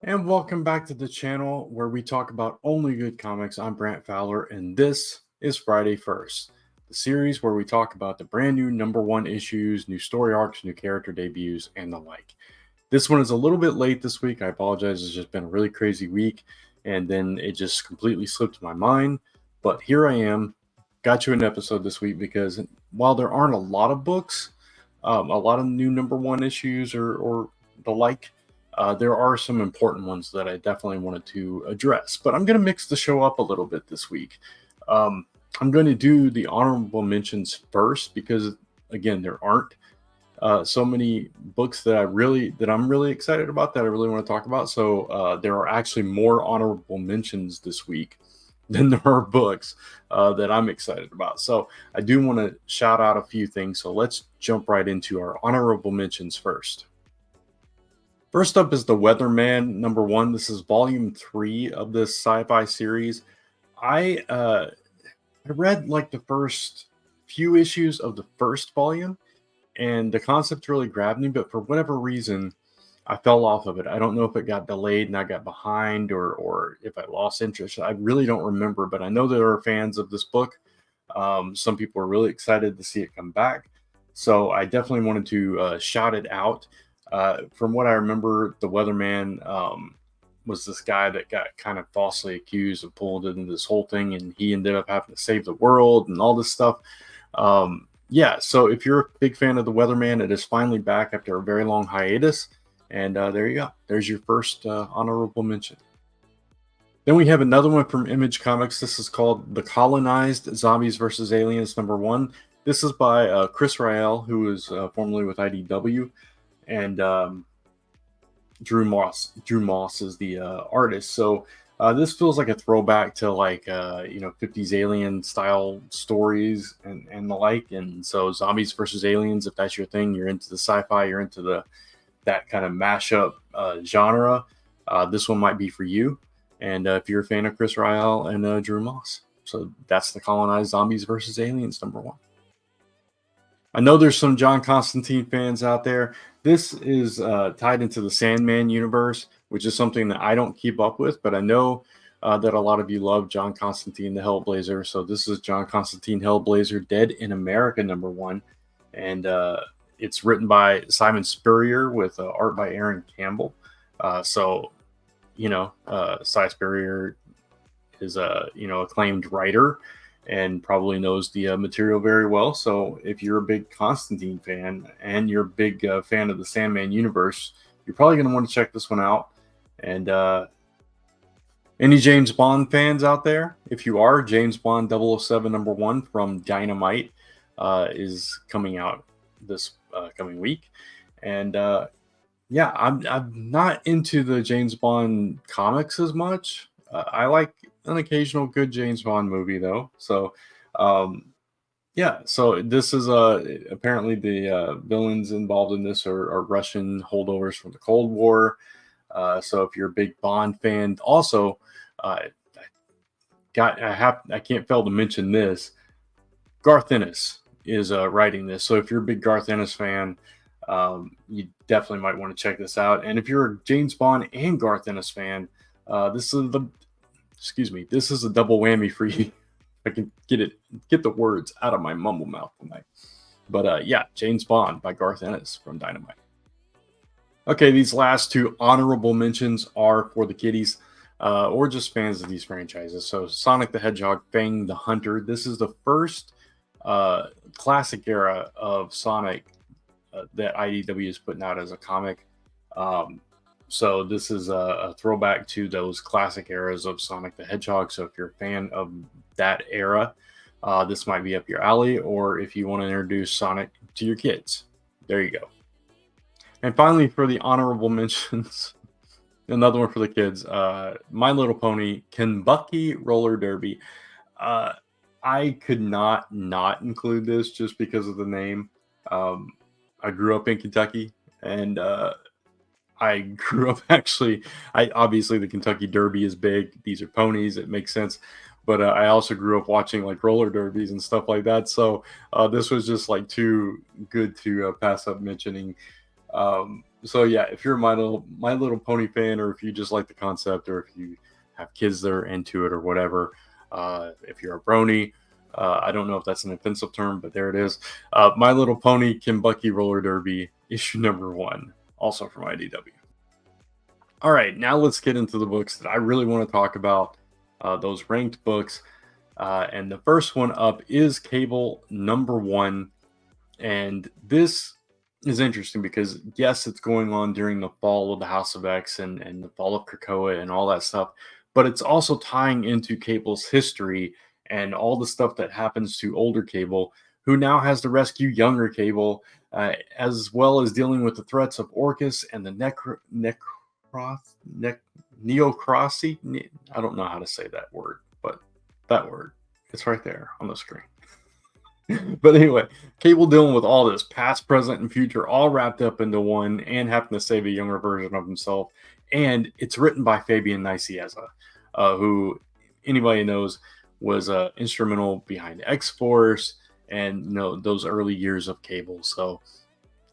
And welcome back to the channel where we talk about only good comics. I'm Brant Fowler, and this is Friday First, the series where we talk about the brand new #1 issues, new story arcs, new character debuts, and the like. This one is a little bit late this week. I apologize. It's just been a really crazy week, and then it just completely slipped my mind. But here I am, got you an episode this week because while there aren't a lot of books, a lot of new #1 issues or the like, there are some important ones that I definitely wanted to address. But I'm going to mix the show up a little bit this week. I'm going to do the honorable mentions first because, again, there aren't so many books that I'm really excited about that I really want to talk about. So there are actually more honorable mentions this week than there are books that I'm excited about. So I do want to shout out a few things. So let's jump right into our honorable mentions first. First up is The Weatherman #1. This is volume 3 of this sci-fi series. I read like the first few issues of the first volume, and the concept really grabbed me, but for whatever reason, I fell off of it. I don't know if it got delayed and I got behind or if I lost interest. I really don't remember, but I know there are fans of this book. Some people are really excited to see it come back. So I definitely wanted to shout it out. From what I remember, the Weatherman was this guy that got kind of falsely accused and pulled into this whole thing, and he ended up having to save the world and all this stuff. Yeah, so if you're a big fan of the Weatherman, it is finally back after a very long hiatus. And there you go. There's your first honorable mention. Then we have another one from Image Comics. This is called The Colonized Zombies vs. Aliens #1. This is by Chris Rael, who is formerly with IDW. And Drew Moss is the artist. So this feels like a throwback to like 50s alien style stories and the like. And so Zombies versus Aliens, if that's your thing, you're into the sci-fi, you're into that kind of mashup genre, this one might be for you. And if you're a fan of Chris Rael and Drew Moss, so that's The Colonized Zombies versus Aliens #1. I know there's some John Constantine fans out there. This is tied into the Sandman universe, which is something that I don't keep up with, but I know that a lot of you love John Constantine, the Hellblazer. So this is John Constantine Hellblazer, Dead in America #1. And it's written by Simon Spurrier with art by Aaron Campbell. Cy Spurrier is a acclaimed writer and probably knows the material very well. So if you're a big Constantine fan and you're a big fan of the Sandman universe, you're probably going to want to check this one out. And any James Bond fans out there, if you are, James Bond 007 #1 from Dynamite is coming out this coming week. And yeah, I'm not into the James Bond comics as much. I like an occasional good James Bond movie though. So yeah, so this is apparently the villains involved in this are Russian holdovers from the Cold War. So if you're a big Bond fan, also I can't fail to mention this. Garth Ennis is writing this. So if you're a big Garth Ennis fan, you definitely might want to check this out. And if you're a James Bond and Garth Ennis fan, this is a double whammy for you. I can get the words out of my mumble mouth tonight. But yeah, James Bond by Garth Ennis from Dynamite. Okay, these last two honorable mentions are for the kiddies or just fans of these franchises. So Sonic the Hedgehog, Fang the Hunter. This is the first classic era of Sonic that IDW is putting out as a comic. So this is a throwback to those classic eras of Sonic the Hedgehog. So if you're a fan of that era, this might be up your alley. Or if you want to introduce Sonic to your kids, there you go. And finally, for the honorable mentions, another one for the kids, My Little Pony, Kentucky Roller Derby. I could not include this just because of the name. I grew up in Kentucky, and I grew up obviously the Kentucky Derby is big. These are ponies. It makes sense. But I also grew up watching like roller derbies and stuff like that. So this was just like too good to pass up mentioning. So yeah, if you're a My Little Pony fan, or if you just like the concept, or if you have kids that are into it or whatever, if you're a brony, I don't know if that's an offensive term, but there it is. My Little Pony Kentucky Roller Derby issue number 1, also from IDW. All right, now let's get into the books that I really want to talk about, those ranked books. And the first one up is Cable number 1. And this is interesting because, yes, it's going on during the fall of the House of X and the fall of Krakoa and all that stuff, but it's also tying into Cable's history and all the stuff that happens to older Cable, who now has to rescue younger Cable, as well as dealing with the threats of Orcus and the Neocracy. I don't know how to say that word, but that word, it's right there on the screen. But anyway, Cable dealing with all this, past, present, and future, all wrapped up into one, and having to save a younger version of himself. And it's written by Fabian Nicieza, who anybody knows was instrumental behind X-Force and those early years of Cable. So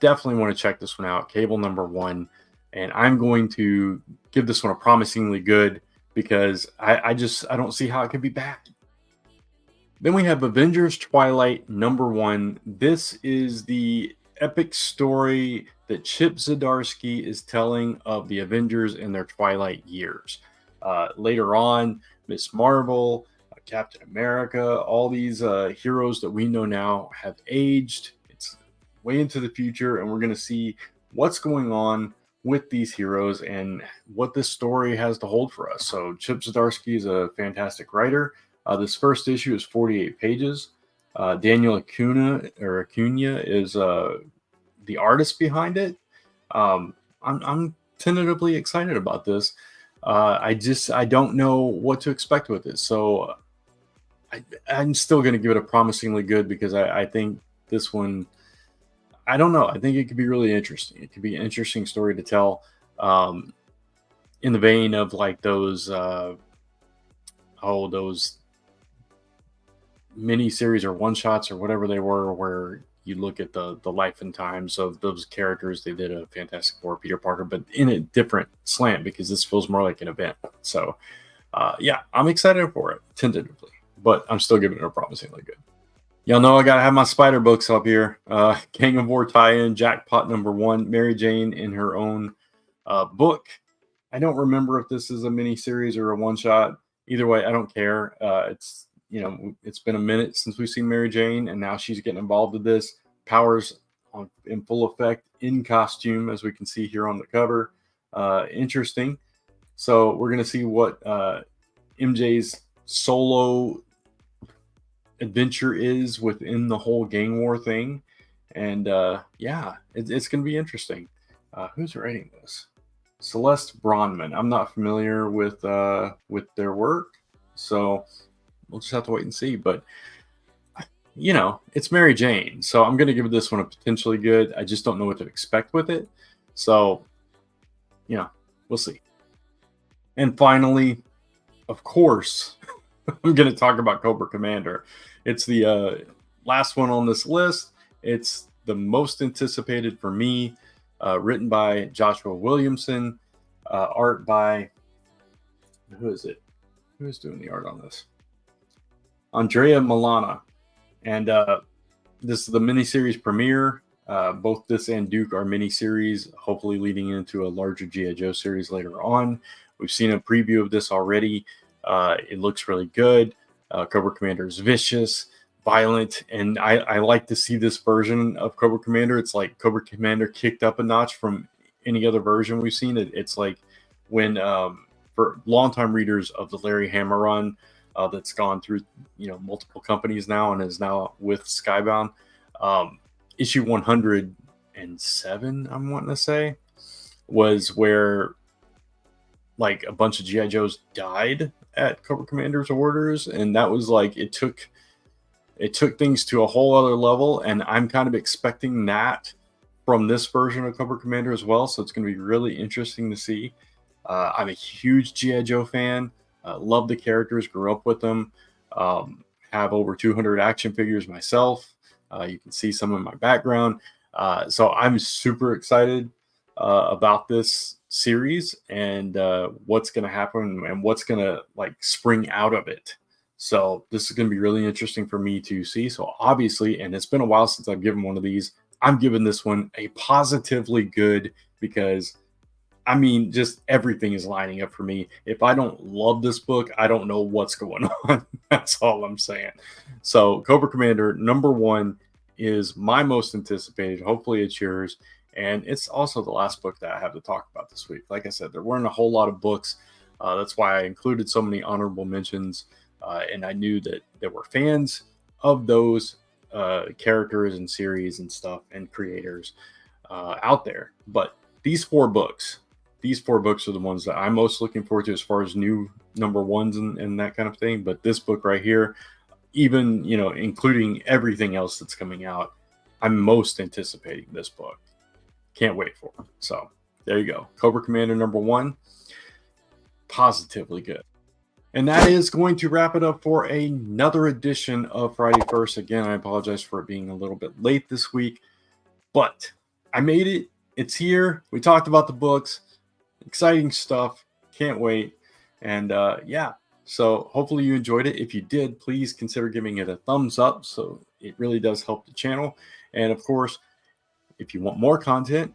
definitely want to check this one out, Cable number 1. And I'm going to give this one a promisingly good, because I don't see how it could be bad. Then we have Avengers Twilight number 1. This is the epic story that Chip Zdarsky is telling of the Avengers in their Twilight years. Later on, Miss Marvel, Captain America, all these heroes that we know now have aged. It's way into the future, and we're going to see what's going on with these heroes and what this story has to hold for us. So Chip Zdarsky is a fantastic writer. This first issue is 48 pages. Daniel Acuna is the artist behind it. I'm tentatively excited about this. I don't know what to expect with it. So I'm still going to give it a promisingly good, because I think this one, I don't know. I think it could be really interesting. It could be an interesting story to tell, in the vein of like those mini series or one shots or whatever they were, where you look at the life and times of those characters. They did a Fantastic Four, Peter Parker, but in a different slant, because this feels more like an event. So yeah, I'm excited for it tentatively, but I'm still giving it a promisingly good. Y'all know I gotta have my Spider books up here. Gang of War tie-in, Jackpot number 1, Mary Jane in her own book. I don't remember if this is a mini series or a one shot. Either way, I don't care. It's been a minute since we've seen Mary Jane, and now she's getting involved with this. Powers in full effect, in costume, as we can see here on the cover. Interesting. So we're going to see what MJ's solo adventure is within the whole gang war thing. And yeah, it's going to be interesting. Who's writing this? Celeste Bronman. I'm not familiar with their work, so we'll just have to wait and see. But it's Mary Jane, so I'm going to give this one a potentially good. I just don't know what to expect with it. So, we'll see. And finally, of course, I'm going to talk about Cobra Commander. It's the last one on this list. It's the most anticipated for me. Written by Joshua Williamson. Art by, who is it? Who is doing the art on this? Andrea Milana. And this is the miniseries premiere. Both this and Duke are miniseries, hopefully leading into a larger G.I. Joe series later on. We've seen a preview of this already. It looks really good. Cobra Commander is vicious, violent, and I like to see this version of Cobra Commander. It's like Cobra Commander kicked up a notch from any other version we've seen. It's like when, for longtime readers of the Larry Hama run, that's gone through multiple companies now and is now with Skybound. Issue 107, I'm wanting to say, was where like a bunch of G.I. Joes died at Cobra Commander's orders, and that was like it took things to a whole other level, and I'm kind of expecting that from this version of Cobra Commander as well. So it's going to be really interesting to see. I'm a huge G.I. Joe fan. Love the characters, grew up with them. Have over 200 action figures myself. You can see some of my background. So I'm super excited about this series and what's going to happen and what's going to like spring out of it. So this is going to be really interesting for me to see. So obviously, and it's been a while since I've given one of these, I'm giving this one a positively good, because I mean, just everything is lining up for me. If I don't love this book, I don't know what's going on. That's all I'm saying. So Cobra Commander #1 is my most anticipated. Hopefully it's yours. And it's also the last book that I have to talk about this week. Like I said, there weren't a whole lot of books. That's why I included so many honorable mentions. And I knew that there were fans of those characters and series and stuff and creators out there. But these four books are the ones that I'm most looking forward to as far as new #1s and that kind of thing. But this book right here, even, including everything else that's coming out, I'm most anticipating this book. Can't wait for it. So there you go. Cobra Commander #1, positively good. And that is going to wrap it up for another edition of Friday First. Again, I apologize for it being a little bit late this week, but I made it. It's here. We talked about the books. Exciting stuff. Can't wait. And yeah, so hopefully you enjoyed it. If you did, please consider giving it a thumbs up. So it really does help the channel. And of course, if you want more content,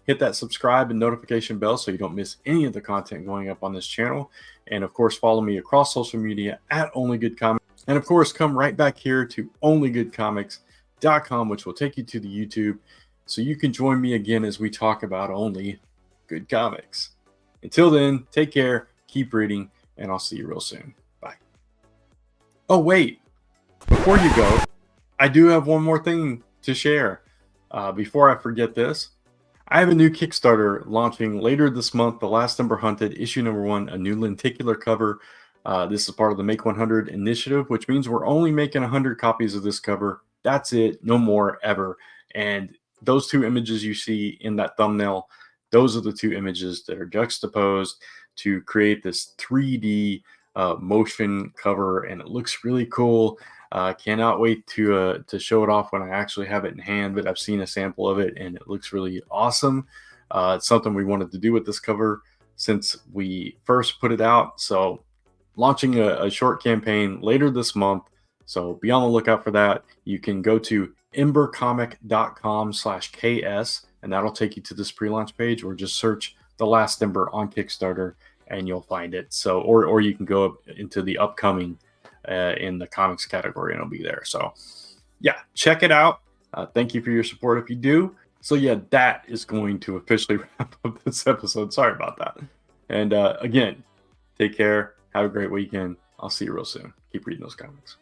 hit that subscribe and notification bell so you don't miss any of the content going up on this channel. And of course, follow me across social media at Only Good Comics. And of course, come right back here to onlygoodcomics.com, which will take you to the YouTube, so you can join me again as we talk about only good comics. Until then, take care, keep reading, and I'll see you real soon. Bye. Oh, wait. Before you go, I do have one more thing to share. Before I forget this, I have a new Kickstarter launching later this month. The Last Number Hunted, issue #1, a new lenticular cover. This is part of the Make 100 initiative, which means we're only making 100 copies of this cover. That's it. No more ever. And those two images you see in that thumbnail, those are the two images that are juxtaposed to create this 3D motion cover, and it looks really cool. Cannot wait to show it off when I actually have it in hand, but I've seen a sample of it and it looks really awesome. It's something we wanted to do with this cover since we first put it out. So launching a short campaign later this month. So be on the lookout for that. You can go to embercomic.com/KS and that'll take you to this pre-launch page, or just search The Last Ember on Kickstarter and you'll find it. So, or you can go into the upcoming in the comics category and it'll be there. So yeah, check it out. Thank you for your support if you do. So yeah, that is going to officially wrap up this episode. Sorry about that. And again, take care. Have a great weekend. I'll see you real soon. Keep reading those comics.